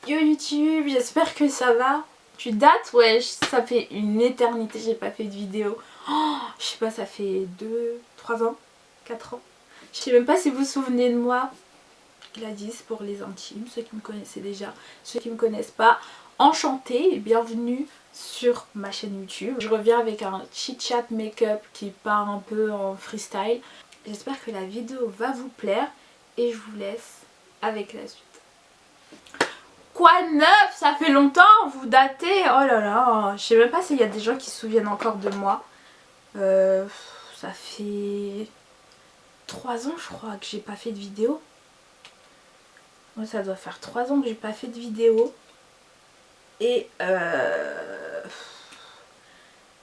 Yo YouTube, j'espère que ça va. Tu dates? Ouais, ça fait une éternité j'ai pas fait de vidéo. Oh, je sais pas, ça fait 2, 3 ans, 4 ans. Je sais même pas si vous vous souvenez de moi. Gladys pour les intimes, ceux qui me connaissaient déjà, ceux qui me connaissent pas. Enchantée et bienvenue sur ma chaîne YouTube. Je reviens avec un chit-chat make-up qui part un peu en freestyle. J'espère que la vidéo va vous plaire et je vous laisse avec la suite. Quoi de neuf? Ça fait longtemps, vous datez? Oh là là, je sais même pas s'il y a des gens qui se souviennent encore de moi. Ça fait 3 ans je crois que j'ai pas fait de vidéo. Ouais, ça doit faire 3 ans que j'ai pas fait de vidéo. Et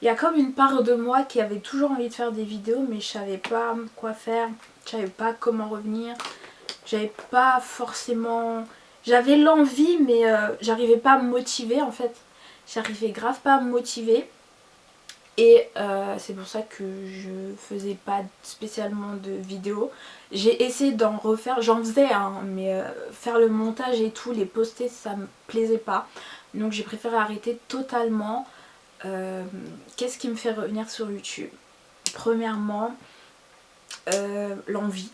il y a comme une part de moi qui avait toujours envie de faire des vidéos, mais je savais pas quoi faire, je savais pas comment revenir. J'avais pas forcément... J'avais l'envie, mais j'arrivais pas à me motiver en fait. J'arrivais grave pas à me motiver. Et c'est pour ça que je faisais pas spécialement de vidéos. J'ai essayé d'en refaire, j'en faisais hein, mais faire le montage et tout, les poster, ça me plaisait pas. Donc j'ai préféré arrêter totalement. Qu'est-ce qui me fait revenir sur YouTube? Premièrement, l'envie.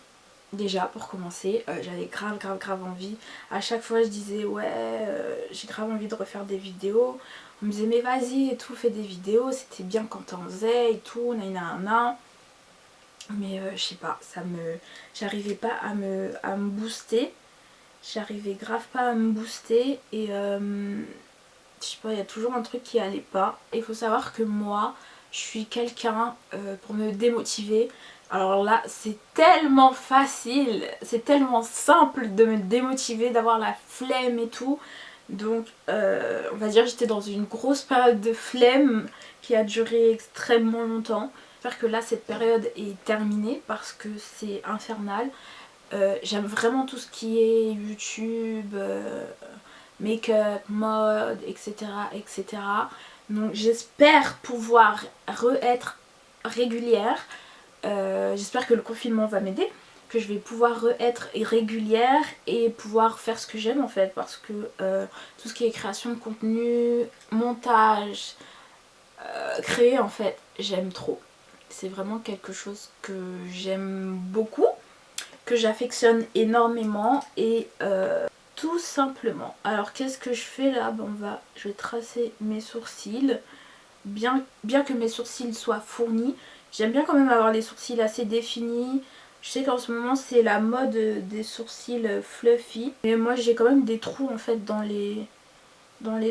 Déjà pour commencer, j'avais grave envie. À chaque fois je disais ouais j'ai grave envie de refaire des vidéos. On me disait mais vas-y et tout, fais des vidéos, c'était bien quand t'en faisais et tout, nanana. Mais je sais pas, j'arrivais pas à me booster. J'arrivais grave pas à me booster et je sais pas, il y a toujours un truc qui allait pas. Il faut savoir que moi je suis quelqu'un pour me démotiver. Alors là c'est tellement facile, c'est tellement simple de me démotiver, d'avoir la flemme et tout. Donc on va dire j'étais dans une grosse période de flemme qui a duré extrêmement longtemps. J'espère que là cette période est terminée parce que c'est infernal. J'aime vraiment tout ce qui est YouTube, make-up, mode, etc. etc. Donc j'espère pouvoir être régulière. J'espère que le confinement va m'aider, que je vais pouvoir être régulière et pouvoir faire ce que j'aime en fait, parce que tout ce qui est création de contenu, montage, créer en fait, j'aime trop. C'est vraiment quelque chose que j'aime beaucoup, que j'affectionne énormément et tout simplement. Alors qu'est-ce que je fais là? Bon, je vais tracer mes sourcils. Bien que mes sourcils soient fournis, j'aime bien quand même avoir les sourcils assez définis. Je sais qu'en ce moment c'est la mode des sourcils fluffy. Mais moi j'ai quand même des trous en fait dans les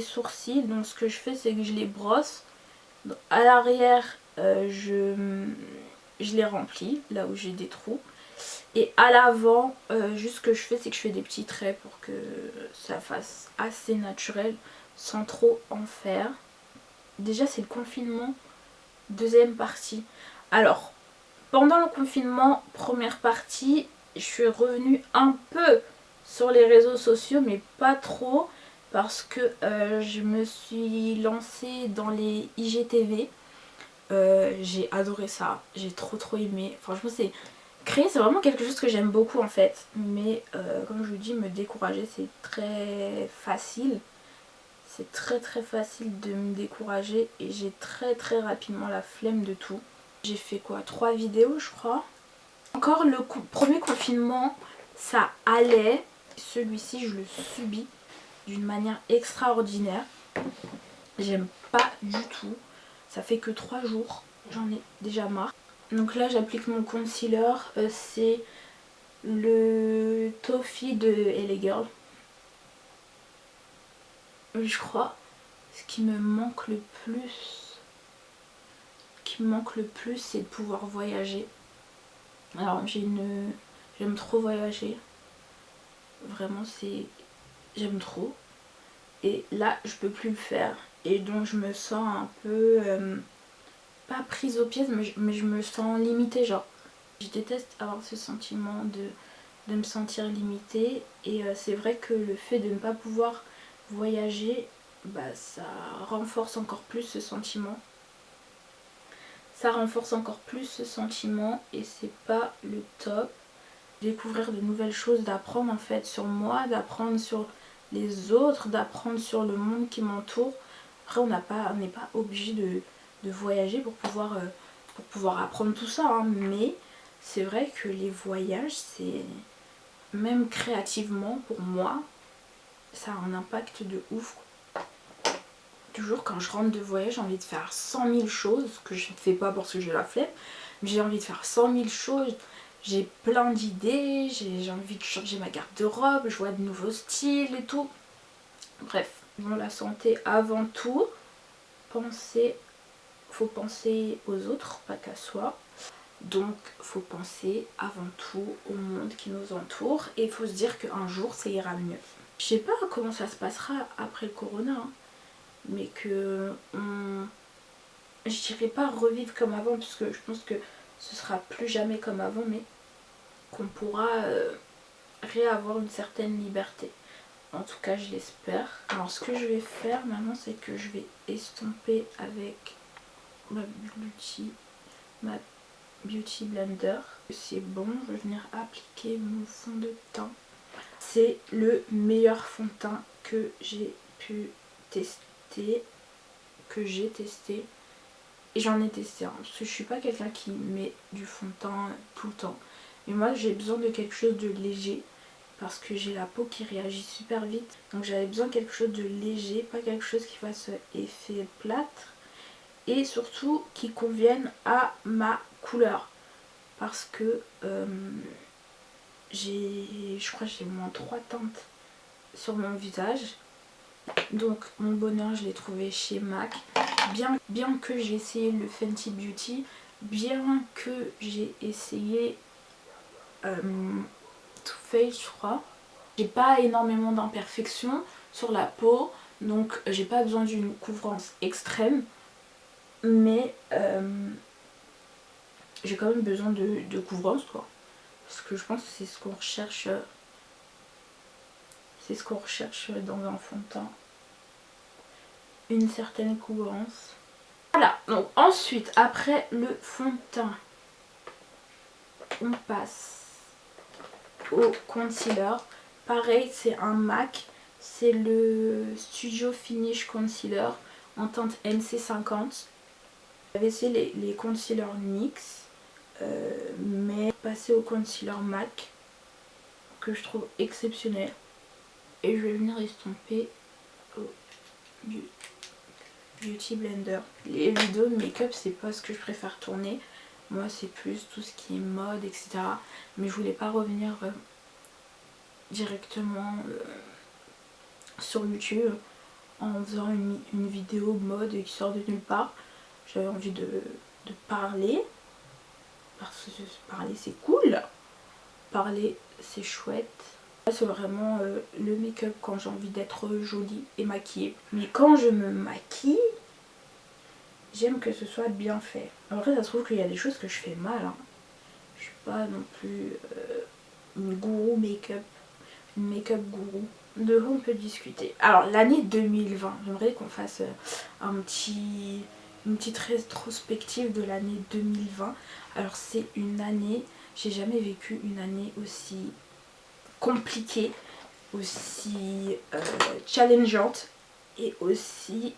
sourcils. Donc ce que je fais c'est que je les brosse. Donc, à l'arrière je les remplis là où j'ai des trous. Et à l'avant, juste ce que je fais c'est que je fais des petits traits pour que ça fasse assez naturel sans trop en faire. Déjà c'est le confinement, deuxième partie. Alors, pendant le confinement, première partie, je suis revenue un peu sur les réseaux sociaux, mais pas trop, parce que je me suis lancée dans les IGTV. J'ai adoré ça, j'ai trop aimé. Franchement, créer, c'est vraiment quelque chose que j'aime beaucoup en fait. Mais comme je vous dis, me décourager, c'est très facile. C'est très facile de me décourager et j'ai très rapidement la flemme de tout. J'ai fait quoi, 3 vidéos je crois. Encore le premier confinement ça allait. Celui-ci je le subis d'une manière extraordinaire. J'aime pas du tout. Ça fait que 3 jours. J'en ai déjà marre. Donc là j'applique mon concealer. C'est le Toffee de LA Girl. Je crois. Ce qui me manque le plus, c'est de pouvoir voyager. Alors j'aime trop voyager. Vraiment j'aime trop. Et là je peux plus le faire. Et donc je me sens un peu pas prise au piège, mais je me sens limitée genre. Je déteste avoir ce sentiment de me sentir limitée. Et c'est vrai que le fait de ne pas pouvoir voyager, bah ça renforce encore plus ce sentiment. Ça renforce encore plus ce sentiment et c'est pas le top. Découvrir de nouvelles choses, d'apprendre en fait sur moi, d'apprendre sur les autres, d'apprendre sur le monde qui m'entoure. Après on n'est pas obligé de voyager pour pouvoir apprendre tout ça, hein. Mais c'est vrai que les voyages, c'est même créativement pour moi, ça a un impact de ouf. Toujours quand je rentre de voyage, j'ai envie de faire 100 000 choses, que je ne fais pas parce que j'ai la flemme, mais j'ai envie de faire 100 000 choses. J'ai plein d'idées, j'ai envie de changer ma garde-robe, je vois de nouveaux styles et tout. Bref, bon, la santé avant tout, faut penser aux autres, pas qu'à soi. Donc faut penser avant tout au monde qui nous entoure et il faut se dire qu'un jour ça ira mieux. Je sais pas comment ça se passera après le corona, hein, mais je dirais pas revivre comme avant puisque je pense que ce sera plus jamais comme avant, mais qu'on pourra réavoir une certaine liberté. En tout cas je l'espère. Alors ce que je vais faire maintenant, c'est que je vais estomper avec ma Beauty Blender. C'est bon, je vais venir appliquer mon fond de teint. C'est le meilleur fond de teint que j'ai pu tester, et j'en ai testé un, parce que je suis pas quelqu'un qui met du fond de teint tout le temps, mais moi j'ai besoin de quelque chose de léger parce que j'ai la peau qui réagit super vite, donc j'avais besoin de quelque chose de léger, pas quelque chose qui fasse effet plâtre, et surtout qui convienne à ma couleur, parce que je crois que j'ai au moins 3 teintes sur mon visage. Donc mon bonheur, je l'ai trouvé chez MAC. Bien que j'ai essayé le Fenty Beauty, bien que j'ai essayé Too Faced, je crois, j'ai pas énormément d'imperfections sur la peau, donc j'ai pas besoin d'une couvrance extrême, mais j'ai quand même besoin de couvrance, quoi. Parce que je pense que c'est ce qu'on recherche. C'est ce qu'on recherche dans un fond de teint. Une certaine couvrance. Voilà, donc ensuite, après le fond de teint, on passe au concealer. Pareil, c'est un MAC. C'est le Studio Finish Concealer en teinte NC50. J'avais essayé les concealers NYX. Mais passer au concealer MAC que je trouve exceptionnel, et je vais venir estomper au Beauty Blender. Les vidéos de make-up, c'est pas ce que je préfère tourner, moi c'est plus tout ce qui est mode, etc. Mais je voulais pas revenir directement sur YouTube en faisant une vidéo mode qui sort de nulle part. J'avais envie de parler, parce que parler c'est cool, parler c'est chouette. C'est vraiment le make-up quand j'ai envie d'être jolie et maquillée. Mais quand je me maquille, j'aime que ce soit bien fait. Après ça se trouve qu'il y a des choses que je fais mal, hein. Je suis pas non plus une gourou make-up, une make-up gourou. De quoi on peut discuter. Alors l'année 2020, j'aimerais qu'on fasse une petite rétrospective de l'année 2020. Alors c'est une année, j'ai jamais vécu une année aussi compliquée, aussi challengeante, et aussi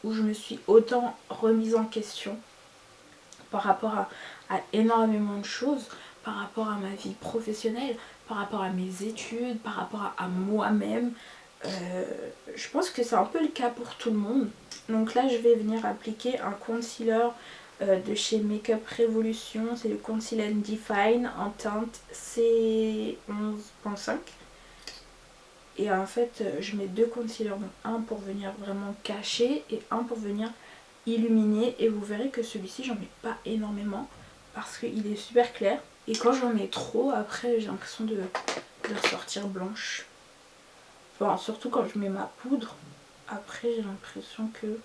où je me suis autant remise en question par rapport à énormément de choses, par rapport à ma vie professionnelle, par rapport à mes études, par rapport à moi-même. Je pense que c'est un peu le cas pour tout le monde. Donc là je vais venir appliquer un concealer de chez Makeup Revolution. C'est le Conceal and Define en teinte C11.5. Et en fait je mets 2 concealers, donc un pour venir vraiment cacher et un pour venir illuminer. Et vous verrez que celui-ci j'en mets pas énormément parce qu'il est super clair. Et quand j'en mets trop, après j'ai l'impression de ressortir blanche. Enfin, surtout quand je mets ma poudre, après j'ai l'impression que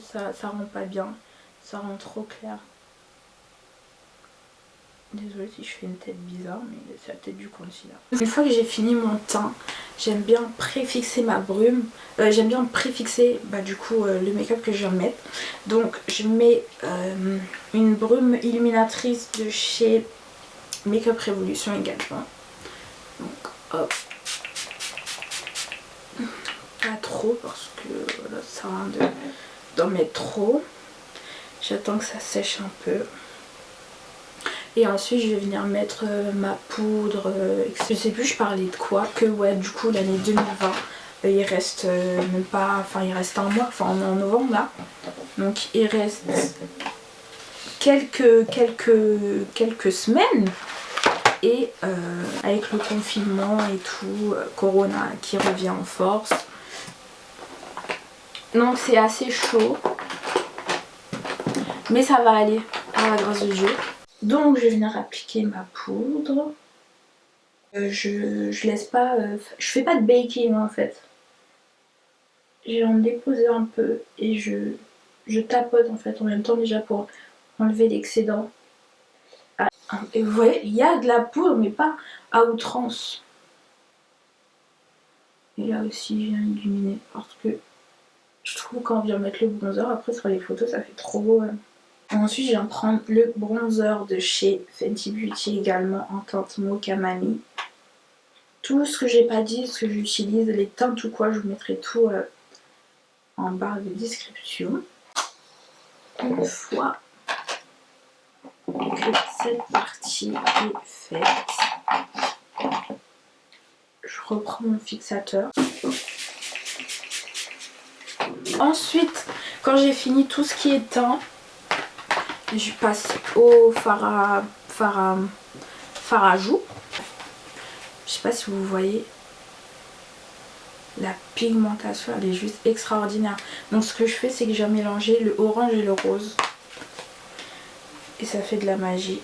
ça rend pas bien, ça rend trop clair. Désolée si je fais une tête bizarre, mais c'est la tête du concealer. Une fois que j'ai fini mon teint, j'aime bien préfixer ma brume. J'aime bien préfixer du coup le make-up que je viens de mettre. Donc je mets une brume illuminatrice de chez Makeup Revolution également. Donc hop, trop parce que voilà, ça sert à rien d'en mettre trop. J'attends que ça sèche un peu. Et ensuite je vais venir mettre ma poudre. Je sais plus je parlais de quoi. Que ouais du coup l'année 2020 il reste même pas. Enfin il reste un mois. Enfin on est en novembre là. Donc il reste quelques semaines. Et avec le confinement et tout, Corona qui revient en force. Donc c'est assez chaud. Mais ça va aller, à la grâce de Dieu. Donc je vais venir appliquer ma poudre. Je laisse pas... je fais pas de baking en fait. Je vais en déposer un peu et je tapote en fait en même temps déjà pour enlever l'excédent. Et vous voyez, il y a de la poudre mais pas à outrance. Et là aussi je viens illuminer parce que je trouve quand on vient mettre le bronzer, après sur les photos ça fait trop beau. Ensuite je viens prendre le bronzer de chez Fenty Beauty également en teinte Mocha Mami. Tout ce que j'ai pas dit, ce que j'utilise, les teintes ou quoi, je vous mettrai tout en barre de description. Une fois que cette partie est faite, je reprends mon fixateur. Ensuite, quand j'ai fini tout ce qui est teint, je passe au fard à joues. Je sais pas si vous voyez, la pigmentation elle est juste extraordinaire. Donc ce que je fais c'est que j'ai mélangé le orange et le rose. Et ça fait de la magie.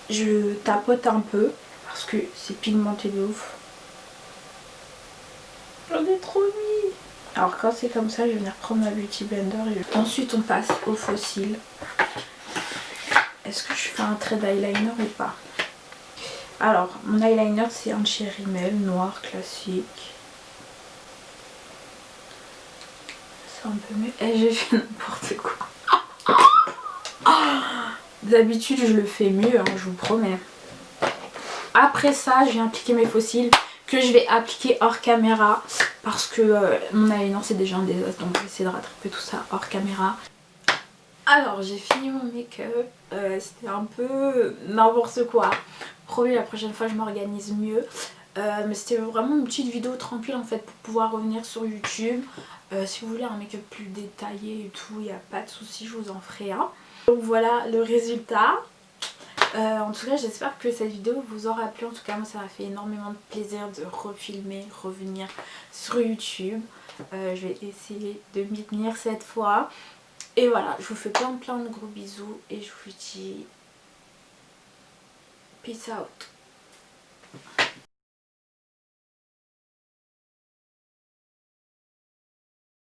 Je tapote un peu parce que c'est pigmenté de ouf. J'en ai trop mis. Alors quand c'est comme ça je vais venir prendre ma Beauty Blender. Et ensuite on passe au faux cils. Est-ce que je fais un trait d'eyeliner ou pas? Alors mon eyeliner c'est un chez Rimmel noir classique. C'est un peu mieux. Et j'ai fait n'importe quoi. D'habitude je le fais mieux hein, je vous promets. Après ça je viens appliquer mes faux cils que je vais appliquer hors caméra parce que mon eyeliner c'est déjà un désastre, donc je vais essayer de rattraper tout ça hors caméra. Alors j'ai fini mon make-up, c'était un peu n'importe quoi. Promis la prochaine fois je m'organise mieux. Mais c'était vraiment une petite vidéo tranquille en fait pour pouvoir revenir sur YouTube. Si vous voulez un make-up plus détaillé et tout, il n'y a pas de souci, je vous en ferai un. Donc voilà le résultat. En tout cas j'espère que cette vidéo vous aura plu. En tout cas moi ça m'a fait énormément de plaisir de refilmer, revenir sur YouTube. Je vais essayer de m'y tenir cette fois. Et voilà, je vous fais plein de gros bisous et je vous dis peace out.